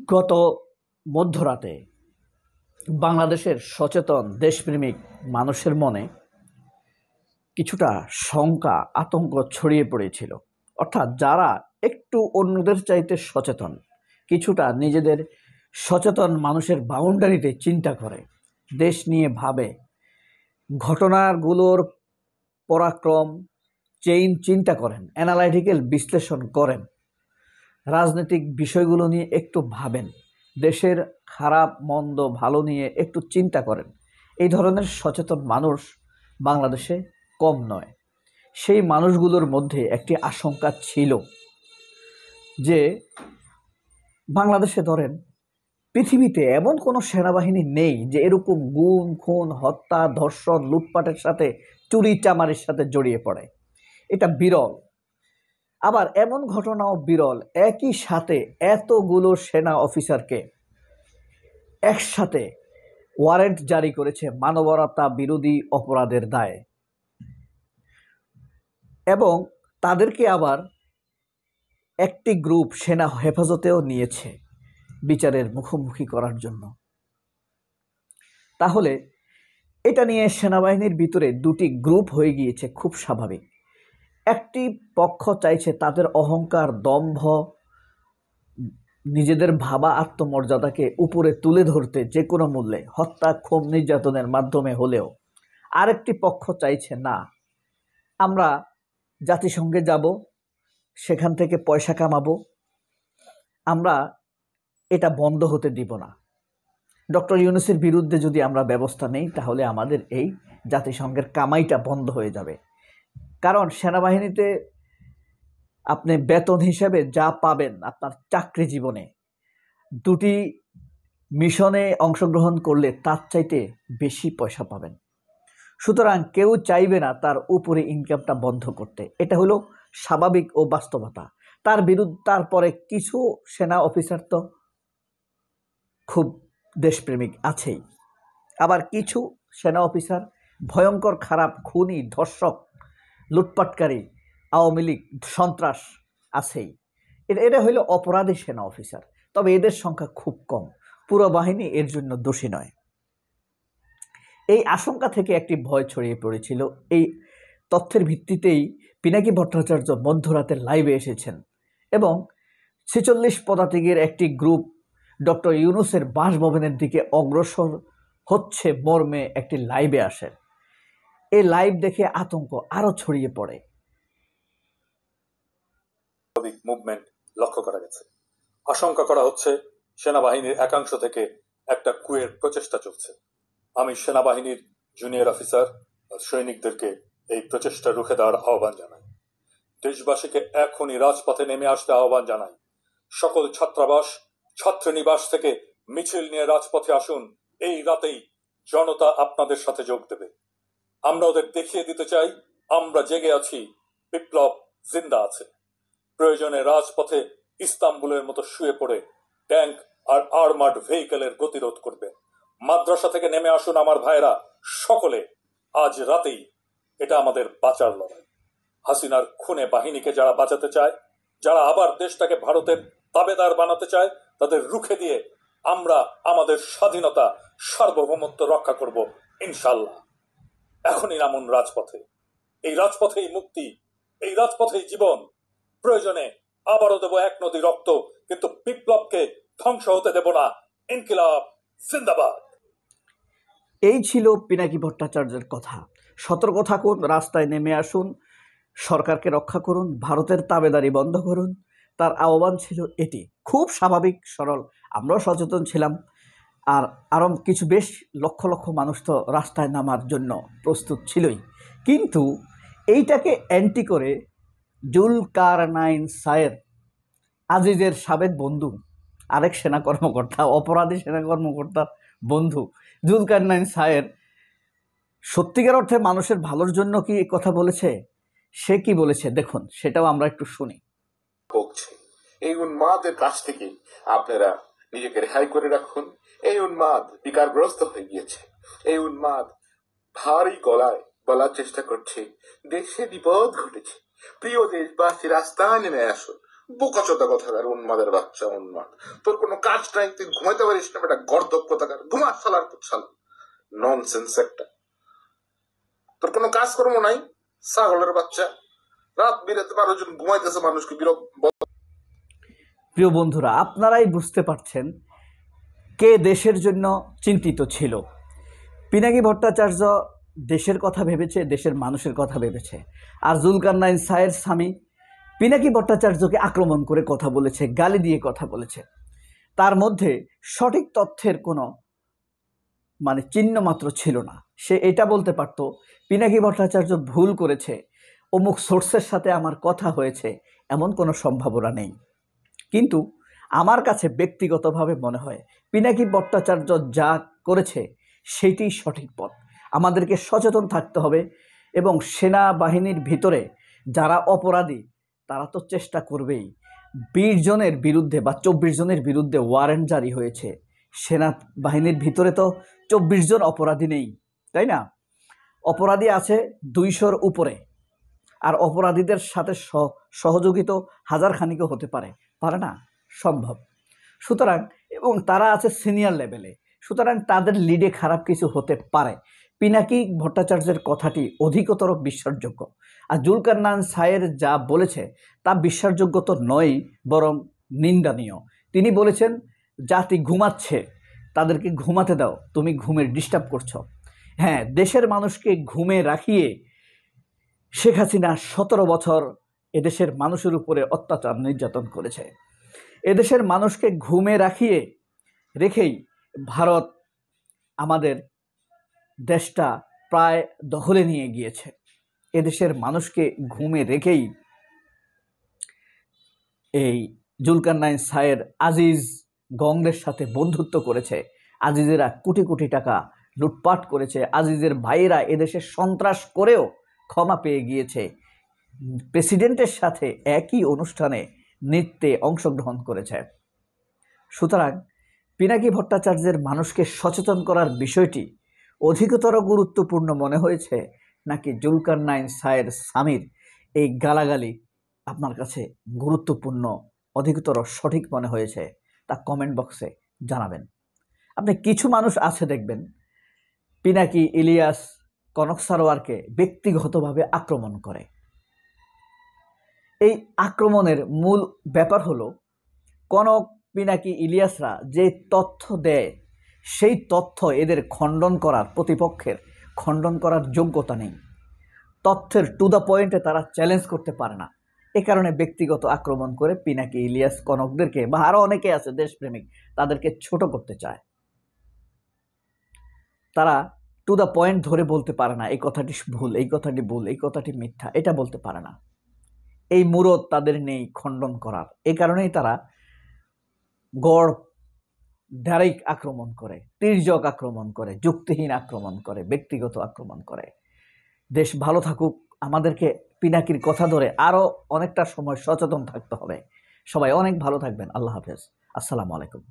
গত মধ্যরাতে বাংলাদেশের সচেতন দেশপ্রেমিক মানুষের মনে কিছুটা শঙ্কা আতঙ্ক ছড়িয়ে পড়েছিল। অর্থাৎ যারা একটু অন্যদের চাইতে সচেতন, কিছুটা নিজেদের সচেতন মানুষের বাউন্ডারিতে চিন্তা করে, দেশ নিয়ে ভাবে, ঘটনাগুলোর পরাক্রম চেইন চিন্তা করেন, অ্যানালাইটিক্যাল বিশ্লেষণ করেন, রাজনৈতিক বিষয়গুলো নিয়ে একটু ভাবেন, দেশের খারাপ মন্দ ভালো নিয়ে একটু চিন্তা করেন, এই ধরনের সচেতন মানুষ বাংলাদেশে কম নয়। সেই মানুষগুলোর মধ্যে একটি আশঙ্কা ছিল যে বাংলাদেশে ধরেন পৃথিবীতে এমন কোনো সেনাবাহিনী নেই যে এরকম গুম খুন হত্যা ধর্ষণ লুটপাটের সাথে চুরি চামারির সাথে জড়িয়ে পড়ে। এটা বিরল। আবার এমন ঘটনাও বিরল, একই সাথে এতগুলো সেনা অফিসারকে একসাথে ওয়ারেন্ট জারি করেছে মানবতা বিরোধী অপরাধের দায়ে, এবং তাদেরকে আবার একটি গ্রুপ সেনা হেফাজতেও নিয়েছে বিচারের মুখোমুখি করার জন্য। তাহলে এটা নিয়ে সেনাবাহিনীর ভিতরে দুটি গ্রুপ হয়ে গিয়েছে, খুব স্বাভাবিক। একটি পক্ষ চাইছে তাদের অহংকার দম্ভ নিজেদের ভাবা আত্মমর্যাদাকে উপরে তুলে ধরতে যে কোনো মূল্যে হত্যা খুন নির্যাতনের মাধ্যমে হলেও। আরেকটি পক্ষ চাইছে না, আমরা জাতিসংঘে যাব, সেখান থেকে পয়সা কামাবো, আমরা এটা বন্ধ হতে দিব না। ডক্টর ইউনূসের বিরুদ্ধে যদি আমরা ব্যবস্থা নেই তাহলে আমাদের এই জাতিসংঘের কামাইটা বন্ধ হয়ে যাবে। কারণ সেনাবাহিনীতে আপনি বেতন হিসেবে যা পাবেন আপনার চাকরি জীবনে, দুটি মিশনে অংশগ্রহণ করলে তার চাইতে বেশি পয়সা পাবেন। সুতরাং কেউ চাইবে না তার উপরে ইনকামটা বন্ধ করতে। এটা হলো স্বাভাবিক ও বাস্তবতা। তার বিরুদ্ধে তারপরে কিছু সেনা অফিসার তো খুব দেশপ্রেমিক আছেই, আবার কিছু সেনা অফিসার ভয়ঙ্কর খারাপ খুনি ধর্ষক লুটপাটকারী আওয়ামী লীগ সন্ত্রাস আছেই। এটা হইল অপরাধী সেনা অফিসার, তবে এদের সংখ্যা খুব কম। পুরো বাহিনী এর জন্য দোষী নয়। এই আশঙ্কা থেকে একটি ভয় ছড়িয়ে পড়েছিল। এই তথ্যের ভিত্তিতেই পিনাকি ভট্টাচার্য মধ্যরাতের লাইভে এসেছেন এবং ৪৬ পদাতিকের একটি গ্রুপ ডক্টর ইউনূসের বাসভবনের দিকে অগ্রসর হচ্ছে মর্মে একটি লাইভে আসেন। এই লাইভ দেখে আতঙ্ক আরো ছড়িয়ে পড়ে। মুভমেন্ট লক্ষ্য করা গেছে। আশঙ্কা করা হচ্ছে সেনাবাহিনীর একাংশ থেকে একটা কুয়ের প্রচেষ্টা চলছে। আমি সেনাবাহিনীর জুনিয়র অফিসার সৈনিকদেরকে এই প্রচেষ্টা রুখে দেওয়ার আহ্বান জানাই। দেশবাসীকে এখনই রাজপথে নেমে আসতে আহ্বান জানাই। সকল ছাত্রাবাস ছাত্রনিবাস থেকে মিছিল নিয়ে রাজপথে আসুন। এই রাতেই জনতা আপনাদের সাথে যোগ দেবে। আমরা ওদের দেখিয়ে দিতে চাই আমরা জেগে আছি, বিপ্লব জিন্দা আছে। প্রয়োজনে রাজপথে ইস্তাম্বুলের মতো শুয়ে পড়ে ট্যাঙ্ক আর আর্মার্ড ভেহিকেলের গতিরোধ করবে। মাদ্রাসা থেকে নেমে আসুন আমার ভাইরা, সকলে আজ রাতেই। এটা আমাদের বাঁচার লড়াই। হাসিনার খুনে বাহিনীকে যারা বাঁচাতে চায়, যারা আবার দেশটাকে ভারতের তাবেদার বানাতে চায়, তাদের রুখে দিয়ে আমরা আমাদের স্বাধীনতা সার্বভৌমত্ব রক্ষা করব ইনশাল্লাহ। এখনই নামুন রাজপথে। এই রাজপথেই মুক্তি, এই রাজপথেই জীবন। প্রয়োজনে আবারও দেব এক নদী রক্ত, কিন্তু বিপ্লবকে ধ্বংস হতে দেব না। ইনকিলাব জিন্দাবাদ। এই ছিল পিনাকি ভট্টাচার্যের কথা। সতর্ক থাকুন, রাস্তায় নেমে আসুন, সরকারকে রক্ষা করুন, ভারতের তাবেদারি বন্ধ করুন। তার আহ্বান ছিল এটি। খুব স্বাভাবিক সরল, আমরাও সচেতন ছিলাম। আর আরও কিছু বেশ লক্ষ লক্ষ মানুষ তো রাস্তায় নামার জন্য প্রস্তুত ছিলই। কিন্তু এইটাকে অ্যান্টি করে জুলকারনাইন সায়ের, আজিজের সাবেক বন্ধু, আরেক সেনা কর্মকর্তা, অপরাধী সেনা কর্মকর্তার বন্ধু জুলকারনাইন সায়ের সত্যিকার অর্থে মানুষের ভালোর জন্য কি কথা বলেছে? সে কি বলেছে দেখুন, সেটাও আমরা একটু শুনি। এই উন্মাদের কাছ থেকে আপনারা নিজেকে রেহাই করে রাখুন। এই উন্মাদ বিকারগ্রস্ত হয়ে গিয়েছে। এই উন্মাদ ভারী গলায় বলার চেষ্টা করছে দেশে বিপদ ঘটেছে। প্রিয় দেশবাসী, রাস্তায় নেমে আসুন, বোকাচোদা কথাকার, উন্মাদের বাচ্চা, উন্মাদ। তোর কোনো কাজ নাই, তুই ঘুমাইতে পারিস না বেটা, গর্দব কথাকার, ঘুমা শালার পুচ্ছাল, ননসেন্স একটা। তোর কোনো কাজ কর্ম নাই, ছাগলের বাচ্চা। রাত বিরাতে 12 জন ঘুমাইতেছে, মানুষকে প্রিয় বন্ধুরা, আপনারাই বুঝতে পারছেন কে দেশের জন্য চিন্তিত ছিল। পিনাকি ভট্টাচার্য দেশের কথা ভেবেছে, দেশের মানুষের কথা ভেবেছে। আর জুলকারনাইন সায়ের স্বামী পিনাকি ভট্টাচার্যকে আক্রমণ করে কথা বলেছে, গালি দিয়ে কথা বলেছে। তার মধ্যে সঠিক তথ্যের কোনো চিহ্ন মাত্র ছিল না। সে এটা বলতে পারত পিনাকি ভট্টাচার্য ভুল করেছে, অমুক সোর্সের সাথে আমার কথা হয়েছে, এমন কোনো সম্ভাবনা নেই। কিন্তু আমার কাছে ব্যক্তিগতভাবে মনে হয় পিনাকি ভট্টাচার্য যা করেছে সেটাই সঠিক পথ। আমাদেরকে সচেতন থাকতে হবে এবং সেনাবাহিনীর ভিতরে যারা অপরাধী তারা তো চেষ্টা করবেই। 20 জনের বিরুদ্ধে বা 24 জনের বিরুদ্ধে ওয়ারেন্ট জারি হয়েছে। সেনাবাহিনীর ভিতরে তো 24 জন অপরাধী নেই, তাই না? অপরাধী আছে 200-র উপরে। আর অপরাধীদের সাথে সহযোগিত হাজারখানিকও হতে পারে, পারে না? সম্ভব। সুতরাং এবং তারা আছে সিনিয়র লেভেলে, সুতরাং তাদের লিডে খারাপ কিছু হতে পারে। পিনাকি ভট্টাচার্যের কথাটি অধিকতর বিশ্বাসযোগ্য। আর জুলকারনাইন সায়ের যা বলেছে তা বিশ্বাসযোগ্য তো নয়, বরং নিন্দনীয়। তিনি বলেছেন জাতি ঘুমাচ্ছে, তাদেরকে ঘুমাতে দাও, তুমি ঘুমের ডিস্টার্ব করছো। হ্যাঁ, দেশের মানুষকে ঘুমে রাখিয়ে শেখ হাসিনা 17 বছর এদেশের মানুষের উপরে অত্যাচার নির্যাতন করেছে। এদেশের মানুষকে ঘুমে রেখেই ভারত আমাদের দেশটা প্রায় দখলে নিয়ে গিয়েছে। এদেশের মানুষকে ঘুমে রেখেই এই জুলকারনাইন সায়ের আজিজ গংদের সাথে বন্ধুত্ব করেছে। আজিজেরা কোটি কোটি টাকা লুটপাট করেছে। আজিজের ভাইয়েরা এদেশে সন্ত্রাস করেও ক্ষমা পেয়ে গিয়েছে। প্রেসিডেন্টের সাথে একই অনুষ্ঠানে নৃত্যে অংশগ্রহণ করেছে। সুতরাং পিনাকি ভট্টাচার্যের মানুষকে সচেতন করার বিষয়টি অধিকতর গুরুত্বপূর্ণ মনে হয়েছে নাকি জুলকারনাইন সায়ের স্বামীর এই গালাগালি আপনার কাছে গুরুত্বপূর্ণ, অধিকতর সঠিক মনে হয়েছে? তা কমেন্ট বক্সে জানাবেন। আপনি কিছু মানুষ আছে দেখবেন পিনাকি, ইলিয়াস, কনক সারোয়ারকে ব্যক্তিগতভাবে আক্রমণ করে। এই আক্রমণের মূল ব্যাপার হলো কনক, পিনাকি, ইলিয়াসরা যে তথ্য দেয় সেই তথ্য এদের খণ্ডন করার, প্রতিপক্ষের খণ্ডন করার যোগ্যতা নেই। তথ্যের টু দ্য পয়েন্টে তারা চ্যালেঞ্জ করতে পারে না। এ কারণে ব্যক্তিগত আক্রমণ করে পিনাকি, ইলিয়াস, কনকদেরকে বা আরও অনেকে আছে দেশপ্রেমিক, তাদেরকে ছোট করতে চায়। তারা টু দ্য পয়েন্ট ধরে বলতে পারে না এই কথাটি ভুল, এই কথাটি ভুল, এই কথাটি মিথ্যা, এটা বলতে পারে না। এই মুরদ তাদের নেই খণ্ডন করার। এই কারণেই তারা গড় ডাইরেক্ট আক্রমণ করে, তির্যক আক্রমণ করে, যুক্তিহীন আক্রমণ করে, ব্যক্তিগত আক্রমণ করে। দেশ ভালো থাকুক। আমাদেরকে পিনাকির কথা ধরে আরও অনেকটা সময় সচেতন থাকতে হবে। সবাই অনেক ভালো থাকবেন। আল্লাহ হাফেজ। আসসালামু আলাইকুম।